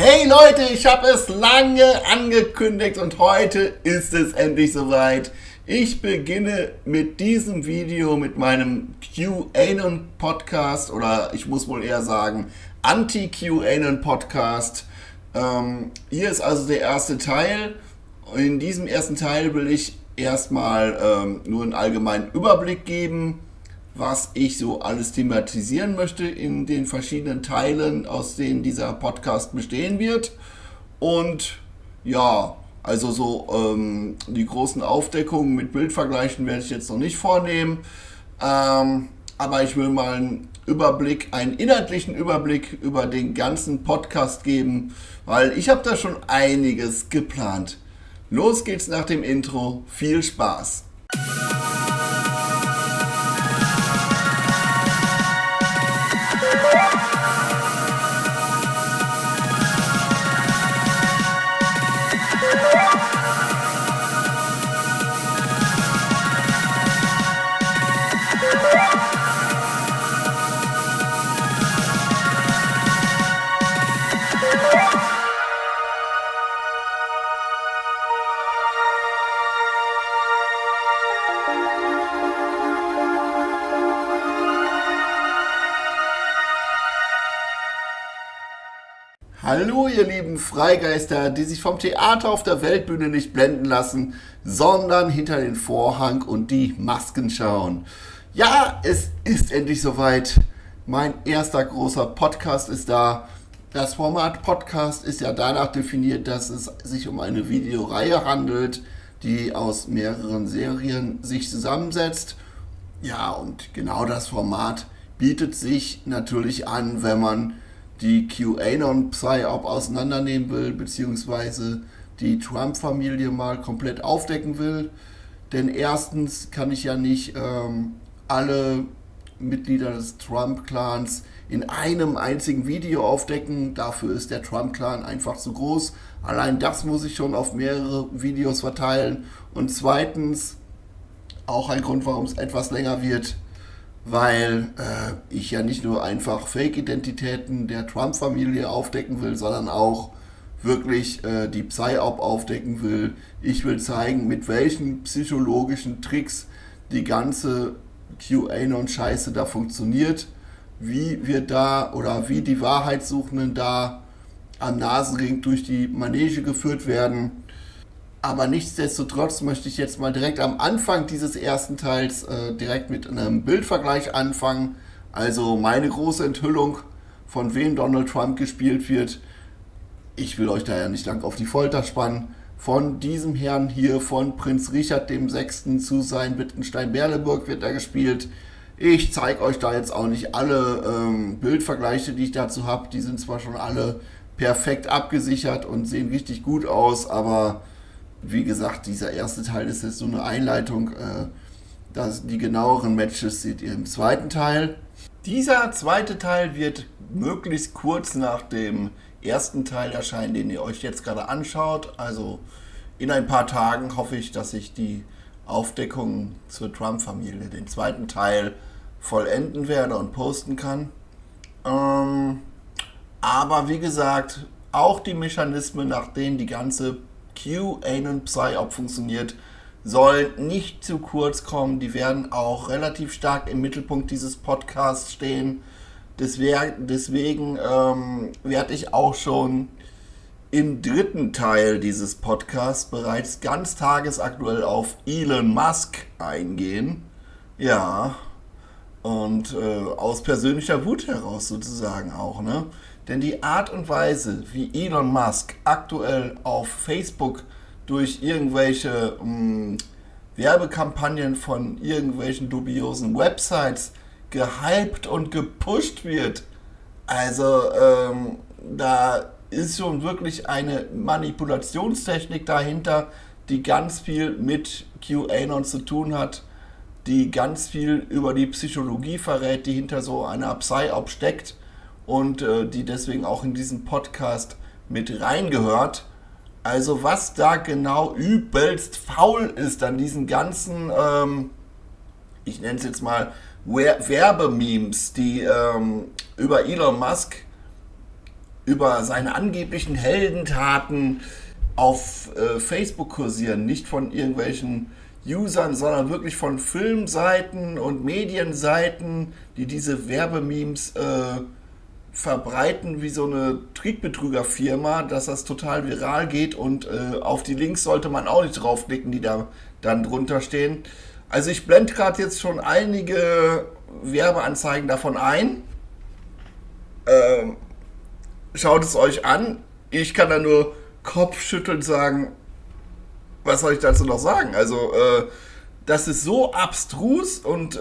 Hey Leute, ich habe es lange angekündigt und heute ist es endlich soweit. Ich beginne mit diesem Video, mit meinem QAnon-Podcast oder ich muss wohl eher sagen Anti-QAnon-Podcast. Hier ist also der erste Teil. In diesem ersten Teil will ich erstmal nur einen allgemeinen Überblick geben, was ich so alles thematisieren möchte in den verschiedenen Teilen, aus denen dieser Podcast bestehen wird. Und ja, also so die großen Aufdeckungen mit Bildvergleichen werde ich jetzt noch nicht vornehmen. Aber ich will mal einen inhaltlichen Überblick über den ganzen Podcast geben, weil ich habe da schon einiges geplant. Los geht's nach dem Intro. Viel Spaß! Hallo ihr lieben Freigeister, die sich vom Theater auf der Weltbühne nicht blenden lassen, sondern hinter den Vorhang und die Masken schauen. Ja, es ist endlich soweit. Mein erster großer Podcast ist da. Das Format Podcast ist ja danach definiert, dass es sich um eine Videoreihe handelt, die aus mehreren Serien sich zusammensetzt. Ja, und genau das Format bietet sich natürlich an, wenn man die QAnon-Psyop auseinandernehmen will, beziehungsweise die Trump-Familie mal komplett aufdecken will. Denn erstens kann ich ja nicht alle Mitglieder des Trump-Clans in einem einzigen Video aufdecken. Dafür ist der Trump-Clan einfach zu groß. Allein das muss ich schon auf mehrere Videos verteilen. Und zweitens, auch ein Grund, warum es etwas länger wird, weil ich ja nicht nur einfach Fake-Identitäten der Trump-Familie aufdecken will, sondern auch wirklich die Psyop aufdecken will. Ich will zeigen, mit welchen psychologischen Tricks die ganze QAnon-Scheiße da funktioniert, wie wir da oder wie die Wahrheitssuchenden da am Nasenring durch die Manege geführt werden. Aber nichtsdestotrotz möchte ich jetzt mal direkt am Anfang dieses ersten Teils direkt mit einem Bildvergleich anfangen. Also meine große Enthüllung, von wem Donald Trump gespielt wird. Ich will euch da ja nicht lang auf die Folter spannen. Von diesem Herrn hier, von Prinz Richard VI. Zu sein Wittgenstein-Berleburg wird er gespielt. Ich zeige euch da jetzt auch nicht alle Bildvergleiche, die ich dazu habe. Die sind zwar schon alle perfekt abgesichert und sehen richtig gut aus, aber wie gesagt, dieser erste Teil ist jetzt so eine Einleitung. Die genaueren Matches seht ihr im zweiten Teil. Dieser zweite Teil wird möglichst kurz nach dem ersten Teil erscheinen, den ihr euch jetzt gerade anschaut. Also in ein paar Tagen hoffe ich, dass ich die Aufdeckung zur Trump-Familie, den zweiten Teil, vollenden werde und posten kann. Aber wie gesagt, auch die Mechanismen, nach denen die ganze QAnon-Psyop funktioniert, sollen nicht zu kurz kommen. Die werden auch relativ stark im Mittelpunkt dieses Podcasts stehen. Deswegen werde ich auch schon im dritten Teil dieses Podcasts bereits ganz tagesaktuell auf Elon Musk eingehen. Ja, und aus persönlicher Wut heraus sozusagen auch, ne? Denn die Art und Weise, wie Elon Musk aktuell auf Facebook durch irgendwelche Werbekampagnen von irgendwelchen dubiosen Websites gehypt und gepusht wird, also da ist schon wirklich eine Manipulationstechnik dahinter, die ganz viel mit QAnon zu tun hat, die ganz viel über die Psychologie verrät, die hinter so einer Psyop steckt und die deswegen auch in diesen Podcast mit reingehört. Also was da genau übelst faul ist an diesen ganzen, ich nenne es jetzt mal Werbememes, die über Elon Musk über seine angeblichen Heldentaten auf Facebook kursieren, nicht von irgendwelchen Usern, sondern wirklich von Filmseiten und Medienseiten, die diese Werbememes verbreiten wie so eine Trickbetrügerfirma, dass das total viral geht und auf die Links sollte man auch nicht draufklicken, die da dann drunter stehen. Also ich blende gerade jetzt schon einige Werbeanzeigen davon ein. Schaut es euch an. Ich kann da nur kopfschüttelnd sagen, was soll ich dazu noch sagen? Also das ist so abstrus und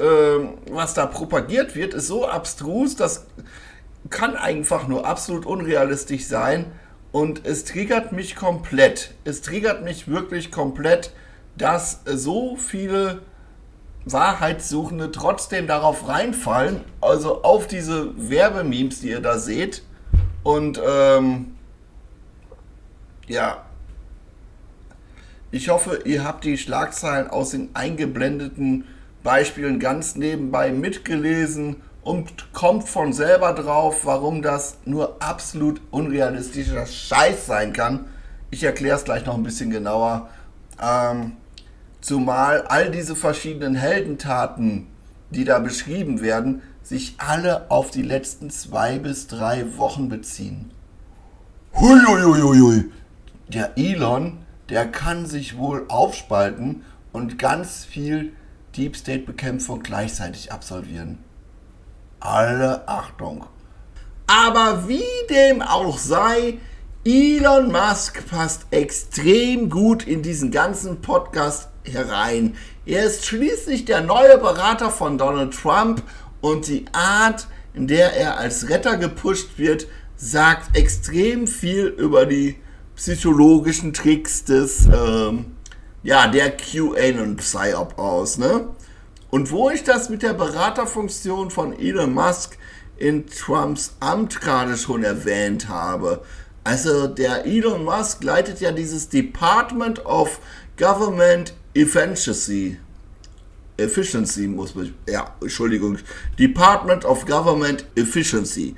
was da propagiert wird, ist so abstrus, das kann einfach nur absolut unrealistisch sein und es triggert mich komplett. Es triggert mich wirklich komplett, dass so viele Wahrheitssuchende trotzdem darauf reinfallen, also auf diese Werbememes, die ihr da seht. Und ja, ich hoffe, ihr habt die Schlagzeilen aus den eingeblendeten Beispielen ganz nebenbei mitgelesen und kommt von selber drauf, warum das nur absolut unrealistischer Scheiß sein kann. Ich erkläre es gleich noch ein bisschen genauer. Zumal all diese verschiedenen Heldentaten, die da beschrieben werden, sich alle auf die letzten 2 bis 3 Wochen beziehen. Huiuiuiui. Der Elon, der kann sich wohl aufspalten und ganz viel Deep State Bekämpfung gleichzeitig absolvieren. Alle Achtung. Aber wie dem auch sei, Elon Musk passt extrem gut in diesen ganzen Podcast herein. Er ist schließlich der neue Berater von Donald Trump und die Art, in der er als Retter gepusht wird, sagt extrem viel über die psychologischen Tricks des der QAnon-Psyop aus, ne? Und wo ich das mit der Beraterfunktion von Elon Musk in Trumps Amt gerade schon erwähnt habe. Also der Elon Musk leitet ja dieses Department of Government Efficiency muss man, Department of Government Efficiency.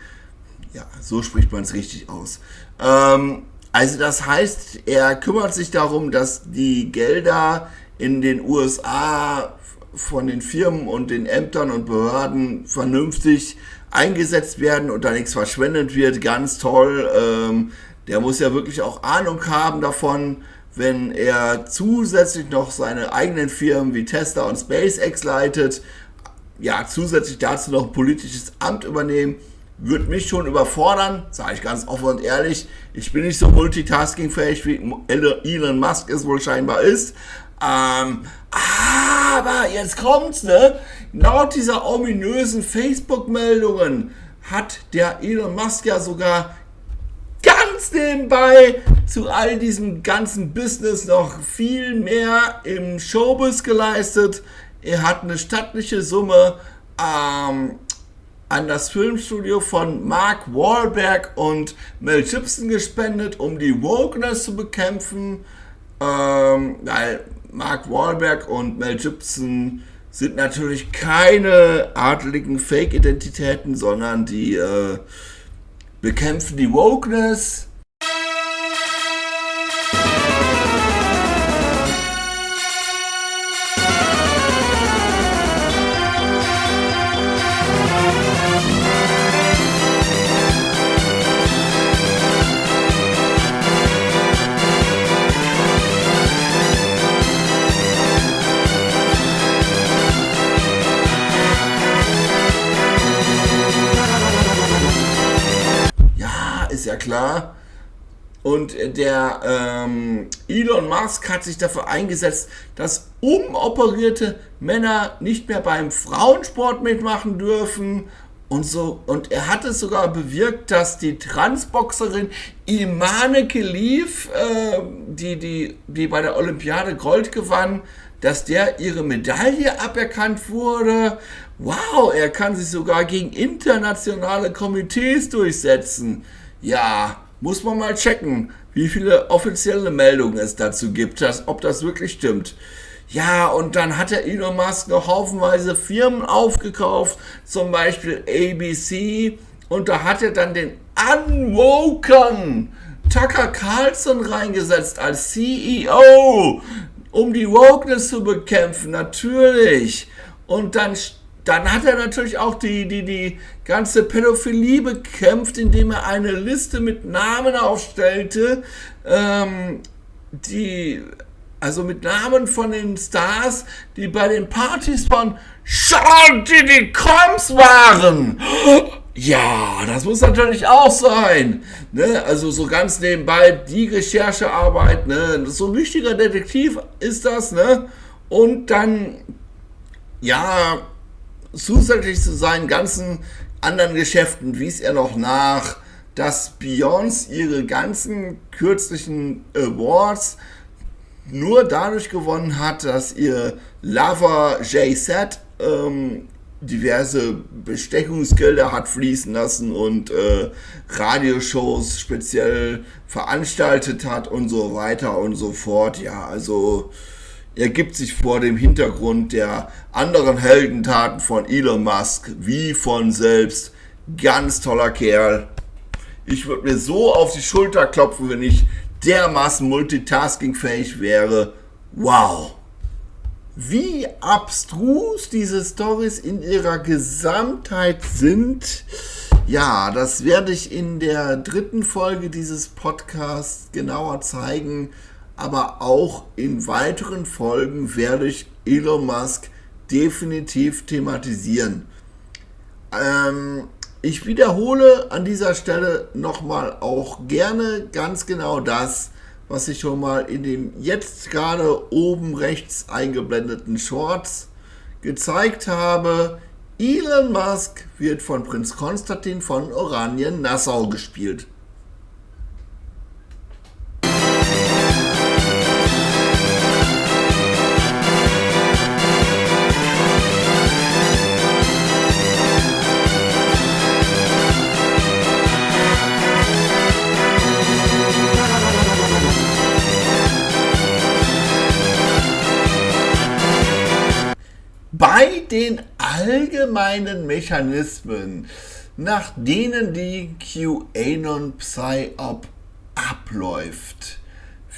Ja, so spricht man es richtig aus. Also das heißt, er kümmert sich darum, dass die Gelder in den USA von den Firmen und den Ämtern und Behörden vernünftig eingesetzt werden und da nichts verschwendet wird. Ganz toll. Der muss ja wirklich auch Ahnung haben davon, wenn er zusätzlich noch seine eigenen Firmen wie Tesla und SpaceX leitet, ja, zusätzlich dazu noch ein politisches Amt übernehmen, würde mich schon überfordern, sage ich ganz offen und ehrlich. Ich bin nicht so multitaskingfähig wie Elon Musk es wohl scheinbar ist. Aber jetzt kommt's, ne? Laut dieser ominösen Facebook-Meldungen hat der Elon Musk ja sogar ganz nebenbei zu all diesem ganzen Business noch viel mehr im Showbiz geleistet. Er hat eine stattliche Summe an das Filmstudio von Mark Wahlberg und Mel Gibson gespendet, um die Wokeness zu bekämpfen. Weil Mark Wahlberg und Mel Gibson sind natürlich keine adeligen Fake-Identitäten, sondern die bekämpfen die Wokeness. Ist ja klar. Und der Elon Musk hat sich dafür eingesetzt, dass umoperierte Männer nicht mehr beim Frauensport mitmachen dürfen und so. Und er hat es sogar bewirkt, dass die Transboxerin Imane Khelif, die bei der Olympiade Gold gewann, dass der ihre Medaille aberkannt wurde. Wow, er kann sich sogar gegen internationale Komitees durchsetzen. Ja, muss man mal checken, wie viele offizielle Meldungen es dazu gibt, ob das wirklich stimmt. Ja, und dann hat der Elon Musk noch haufenweise Firmen aufgekauft, zum Beispiel ABC. Und da hat er dann den unwoken Tucker Carlson reingesetzt als CEO, um die Wokeness zu bekämpfen, natürlich. Und dann hat er natürlich auch die ganze Pädophilie bekämpft, indem er eine Liste mit Namen aufstellte, mit Namen von den Stars, die bei den Partys von Sean Diddy Combs waren. Ja, das muss natürlich auch sein. Ne? Also so ganz nebenbei die Recherchearbeit, ne? So ein richtiger Detektiv ist das, ne? Und dann, ja, zusätzlich zu seinen ganzen anderen Geschäften wies er noch nach, dass Beyoncé ihre ganzen kürzlichen Awards nur dadurch gewonnen hat, dass ihr Lover Jay-Z diverse Bestechungsgelder hat fließen lassen und Radioshows speziell veranstaltet hat und so weiter und so fort. Ja, also er gibt sich vor dem Hintergrund der anderen Heldentaten von Elon Musk wie von selbst. Ganz toller Kerl. Ich würde mir so auf die Schulter klopfen, wenn ich dermaßen multitaskingfähig wäre. Wow. Wie abstrus diese Storys in ihrer Gesamtheit sind, ja, das werde ich in der 3. Folge dieses Podcasts genauer zeigen, aber auch in weiteren Folgen werde ich Elon Musk definitiv thematisieren. Ich wiederhole an dieser Stelle nochmal auch gerne ganz genau das, was ich schon mal in dem jetzt gerade oben rechts eingeblendeten Shorts gezeigt habe. Elon Musk wird von Prinz Konstantin von Oranien-Nassau gespielt. Bei den allgemeinen Mechanismen, nach denen die QAnon-Psyop abläuft,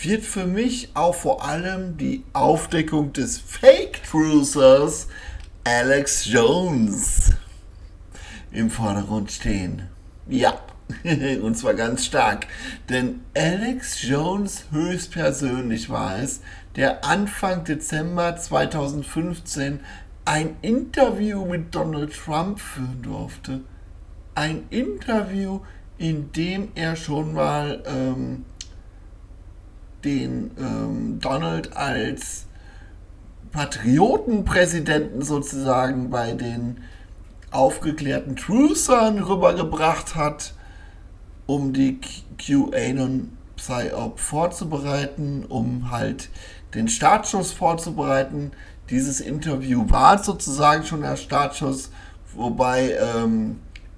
wird für mich auch vor allem die Aufdeckung des Fake-Truthers Alex Jones im Vordergrund stehen. Ja, und zwar ganz stark, denn Alex Jones höchstpersönlich war es, der Anfang Dezember 2015 ein Interview mit Donald Trump führen durfte. Ein Interview, in dem er schon mal den Donald als Patriotenpräsidenten sozusagen bei den aufgeklärten Truthern rübergebracht hat, um die QAnon-Psyop vorzubereiten, um halt den Startschuss vorzubereiten. Dieses Interview war sozusagen schon der Startschuss, wobei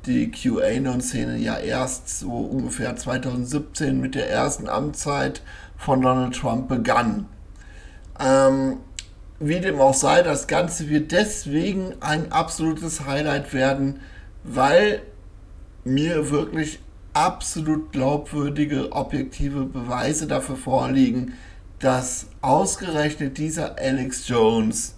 die QAnon-Szene ja erst so ungefähr 2017 mit der ersten Amtszeit von Donald Trump begann. Wie dem auch sei, das Ganze wird deswegen ein absolutes Highlight werden, weil mir wirklich absolut glaubwürdige, objektive Beweise dafür vorliegen, dass ausgerechnet dieser Alex Jones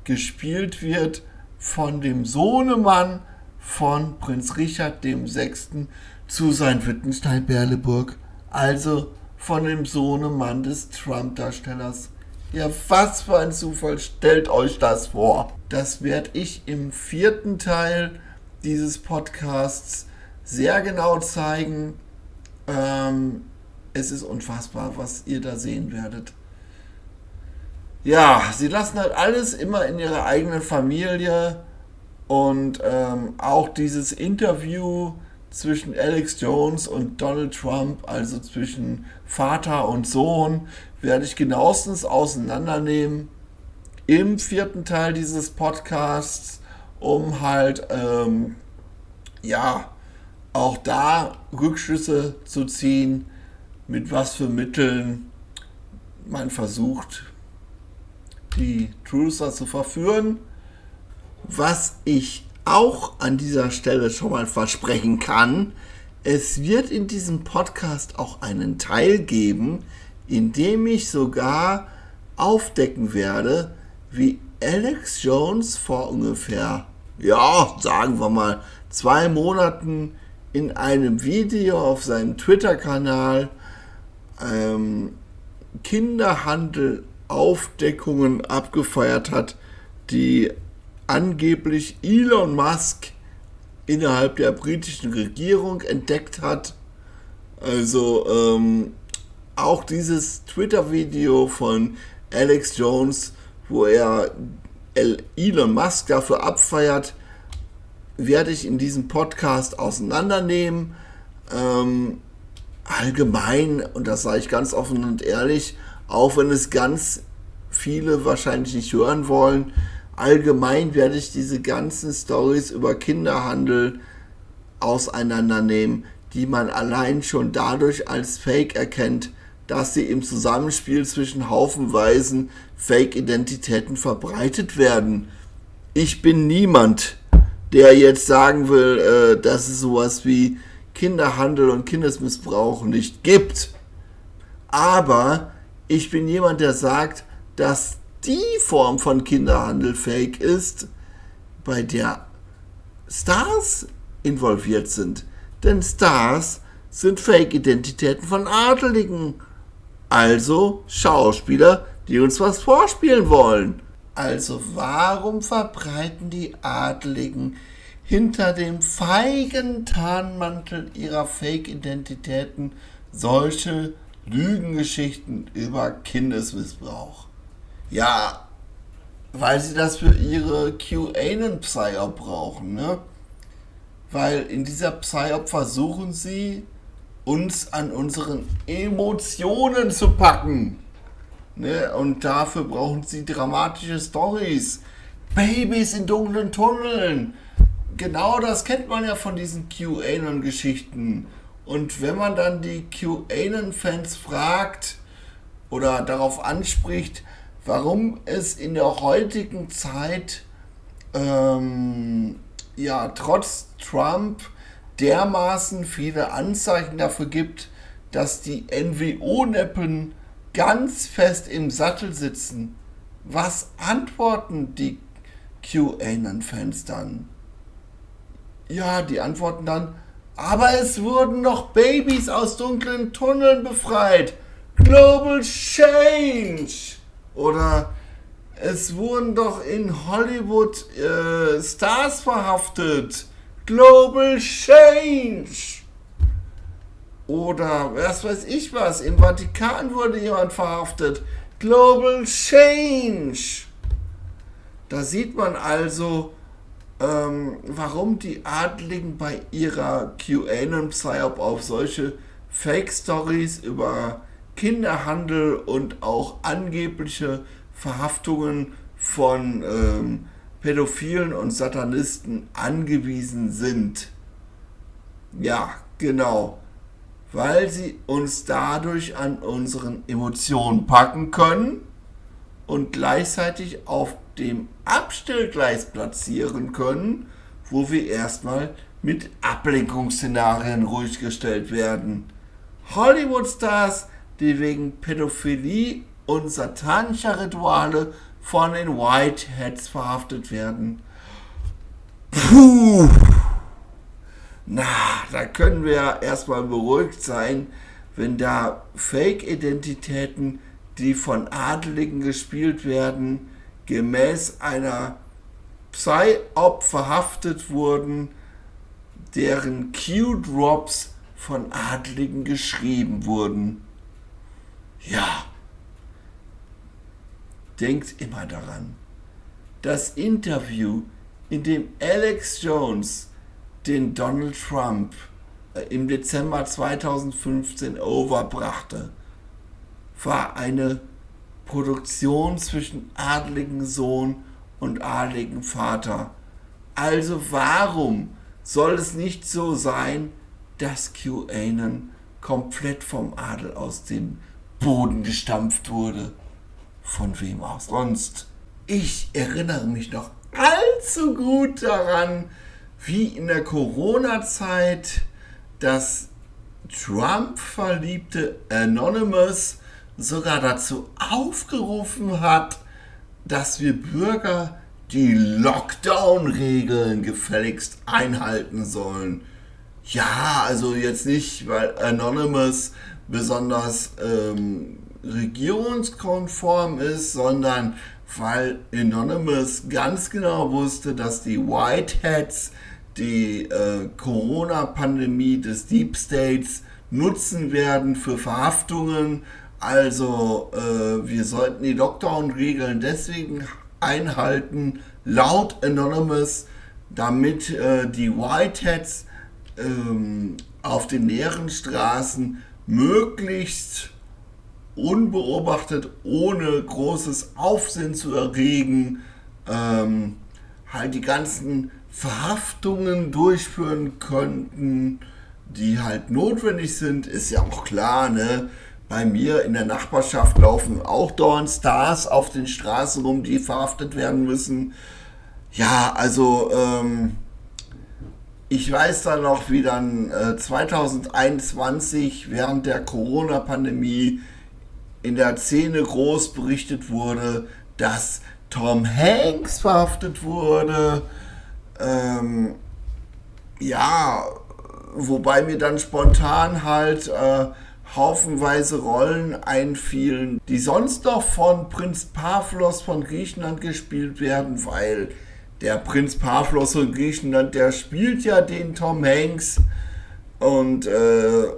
gespielt wird von dem Sohnemann von Prinz Richard VI. Zu sein Wittgenstein-Berleburg, also von dem Sohnemann des Trump-Darstellers. Ja, was für ein Zufall, stellt euch das vor. Das werde ich im 4. Teil dieses Podcasts sehr genau zeigen. Es ist unfassbar, was ihr da sehen werdet. Ja, sie lassen halt alles immer in ihrer eigenen Familie und auch dieses Interview zwischen Alex Jones und Donald Trump, also zwischen Vater und Sohn, werde ich genauestens auseinandernehmen im 4. Teil dieses Podcasts, um halt auch da Rückschlüsse zu ziehen, mit was für Mitteln man versucht, die Truther zu verführen. Was ich auch an dieser Stelle schon mal versprechen kann, Es wird in diesem Podcast auch einen Teil geben, in dem ich sogar aufdecken werde, wie Alex Jones vor ungefähr, sagen wir mal, 2 Monaten in einem Video auf seinem Twitter-Kanal Kinderhandel-Aufdeckungen abgefeiert hat, die angeblich Elon Musk innerhalb der britischen Regierung entdeckt hat. Also auch dieses Twitter-Video von Alex Jones, wo er Elon Musk dafür abfeiert, werde ich in diesem Podcast auseinandernehmen. Allgemein, und das sage ich ganz offen und ehrlich, auch wenn es ganz viele wahrscheinlich nicht hören wollen, allgemein werde ich diese ganzen Storys über Kinderhandel auseinandernehmen, die man allein schon dadurch als Fake erkennt, dass sie im Zusammenspiel zwischen haufenweisen Fake-Identitäten verbreitet werden. Ich bin niemand, der jetzt sagen will, dass es sowas wie Kinderhandel und Kindesmissbrauch nicht gibt. Aber ich bin jemand, der sagt, dass die Form von Kinderhandel fake ist, bei der Stars involviert sind. Denn Stars sind Fake-Identitäten von Adeligen. Also Schauspieler, die uns was vorspielen wollen. Also warum verbreiten die Adeligen hinter dem feigen Tarnmantel ihrer Fake-Identitäten solche Lügengeschichten über Kindesmissbrauch? Ja, weil sie das für ihre QAnon-Psyop brauchen, ne? Weil in dieser Psyop versuchen sie, uns an unseren Emotionen zu packen. Ne? Und dafür brauchen sie dramatische Storys. Babys in dunklen Tunneln. Genau das kennt man ja von diesen QAnon-Geschichten. Und wenn man dann die QAnon-Fans fragt oder darauf anspricht, warum es in der heutigen Zeit trotz Trump dermaßen viele Anzeichen dafür gibt, dass die NWO-Neppen ganz fest im Sattel sitzen, was antworten die QAnon-Fans dann? Ja, die antworten dann, aber es wurden noch Babys aus dunklen Tunneln befreit. Global Change. Oder es wurden doch in Hollywood Stars verhaftet. Global Change. Oder was weiß ich was, im Vatikan wurde jemand verhaftet. Global Change. Da sieht man also, warum die Adligen bei ihrer QAnon-Psyop auf solche Fake-Stories über Kinderhandel und auch angebliche Verhaftungen von Pädophilen und Satanisten angewiesen sind. Ja, genau. Weil sie uns dadurch an unseren Emotionen packen können und gleichzeitig auf dem Abstellgleis platzieren können, wo wir erstmal mit Ablenkungsszenarien ruhig gestellt werden. Hollywood-Stars, die wegen Pädophilie und satanischer Rituale von den Whiteheads verhaftet werden. Puh! Na, da können wir erstmal beruhigt sein, wenn da Fake-Identitäten, die von Adeligen gespielt werden, gemäß einer Psyop verhaftet wurden, deren Q-Drops von Adeligen geschrieben wurden. Ja, denkt immer daran, das Interview, in dem Alex Jones den Donald Trump im Dezember 2015 overbrachte, war eine Produktion zwischen adeligen Sohn und adeligen Vater. Also warum soll es nicht so sein, dass QAnon komplett vom Adel aus dem Boden gestampft wurde? Von wem auch sonst? Ich erinnere mich noch allzu gut daran, wie in der Corona-Zeit dass Trump-verliebte Anonymous sogar dazu aufgerufen hat, dass wir Bürger die Lockdown-Regeln gefälligst einhalten sollen. Ja, also jetzt nicht, weil Anonymous besonders regierungskonform ist, sondern weil Anonymous ganz genau wusste, dass die Whiteheads die Corona-Pandemie des Deep States nutzen werden für Verhaftungen. Also wir sollten die Lockdown-Regeln deswegen einhalten, laut Anonymous, damit die Whiteheads auf den leeren Straßen möglichst unbeobachtet, ohne großes Aufsehen zu erregen, halt die ganzen Verhaftungen durchführen könnten, die halt notwendig sind. Ist ja auch klar, ne? Bei mir in der Nachbarschaft laufen auch dauernd Stars auf den Straßen rum, die verhaftet werden müssen. Ja, also ich weiß dann noch, wie dann 2021 während der Corona-Pandemie in der Szene groß berichtet wurde, dass Tom Hanks verhaftet wurde. Ja, wobei mir dann spontan halt haufenweise Rollen einfielen, die sonst noch von Prinz Pavlos von Griechenland gespielt werden, weil der Prinz Pavlos von Griechenland, der spielt ja den Tom Hanks. Und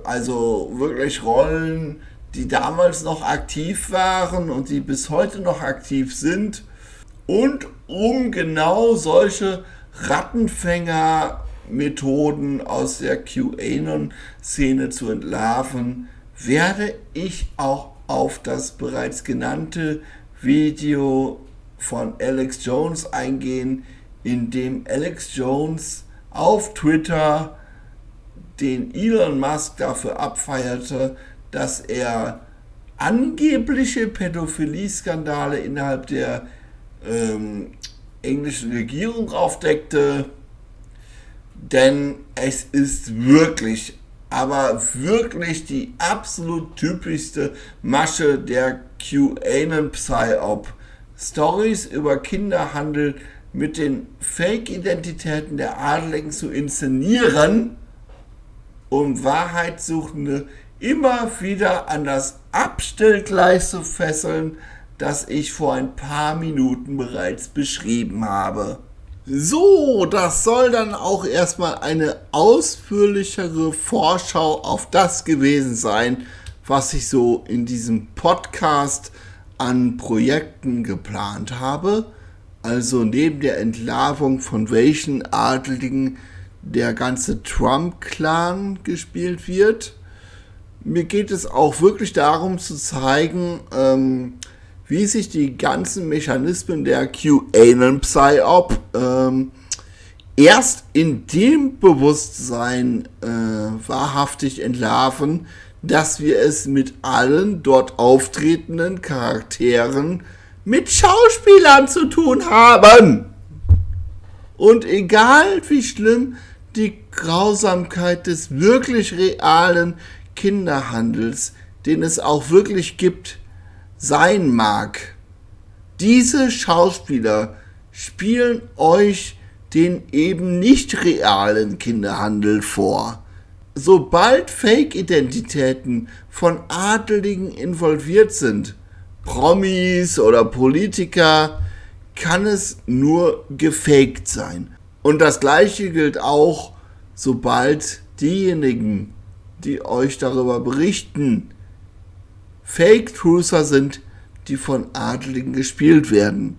also wirklich Rollen, die damals noch aktiv waren und die bis heute noch aktiv sind. Und um genau solche Rattenfänger-Methoden aus der QAnon-Szene zu entlarven, werde ich auch auf das bereits genannte Video von Alex Jones eingehen, in dem Alex Jones auf Twitter den Elon Musk dafür abfeierte, dass er angebliche Pädophilie-Skandale innerhalb der englischen Regierung aufdeckte. Denn es ist wirklich, aber wirklich die absolut typischste Masche der QAnon-Psyop. Stories über Kinderhandel mit den Fake-Identitäten der Adeligen zu inszenieren, um Wahrheitssuchende immer wieder an das Abstellgleis zu fesseln, das ich vor ein paar Minuten bereits beschrieben habe. So, das soll dann auch erstmal eine ausführlichere Vorschau auf das gewesen sein, was ich so in diesem Podcast an Projekten geplant habe. Also neben der Entlarvung von welchen Adeligen der ganze Trump-Clan gespielt wird. Mir geht es auch wirklich darum zu zeigen, wie sich die ganzen Mechanismen der QAnon-Psyop erst in dem Bewusstsein wahrhaftig entlarven, dass wir es mit allen dort auftretenden Charakteren mit Schauspielern zu tun haben. Und egal wie schlimm die Grausamkeit des wirklich realen Kinderhandels, den es auch wirklich gibt, sein mag, diese Schauspieler spielen euch den eben nicht realen Kinderhandel vor. Sobald Fake-Identitäten von Adeligen involviert sind, Promis oder Politiker, kann es nur gefaked sein. Und das Gleiche gilt auch, sobald diejenigen, die euch darüber berichten, Fake-Truther sind, die von Adeligen gespielt werden.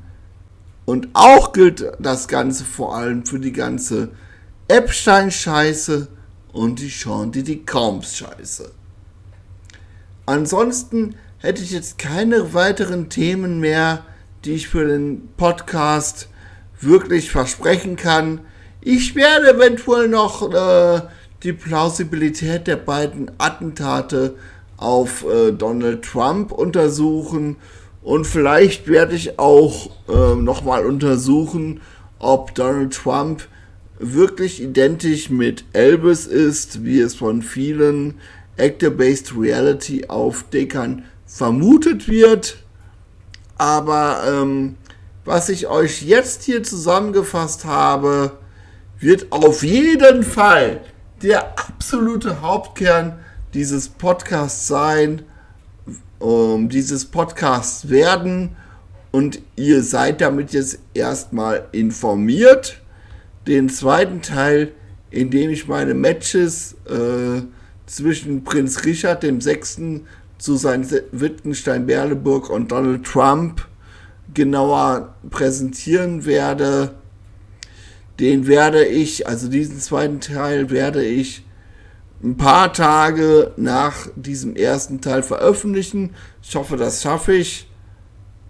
Und auch gilt das Ganze vor allem für die ganze Epstein-Scheiße und die Sean Diddy Combs-Scheiße. Ansonsten hätte ich jetzt keine weiteren Themen mehr, die ich für den Podcast wirklich versprechen kann. Ich werde eventuell noch die Plausibilität der beiden Attentate auf Donald Trump untersuchen und vielleicht werde ich auch nochmal untersuchen, ob Donald Trump wirklich identisch mit Elvis ist, wie es von vielen Actor-Based Reality Aufdeckern vermutet wird. Aber was ich euch jetzt hier zusammengefasst habe, wird auf jeden Fall der absolute Hauptkern dieses Podcasts sein, dieses Podcasts werden, und ihr seid damit jetzt erstmal informiert. Den zweiten Teil, in dem ich meine Matches zwischen Prinz Richard VI. Zu seinen Wittgenstein-Berleburg und Donald Trump genauer präsentieren werde, diesen zweiten Teil werde ich ein paar Tage nach diesem ersten Teil veröffentlichen. Ich hoffe, das schaffe ich.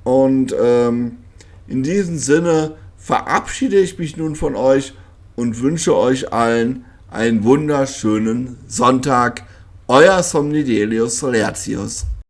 Und in diesem Sinne verabschiede ich mich nun von euch und wünsche euch allen einen wunderschönen Sonntag. Euer Somnidelius Solertius.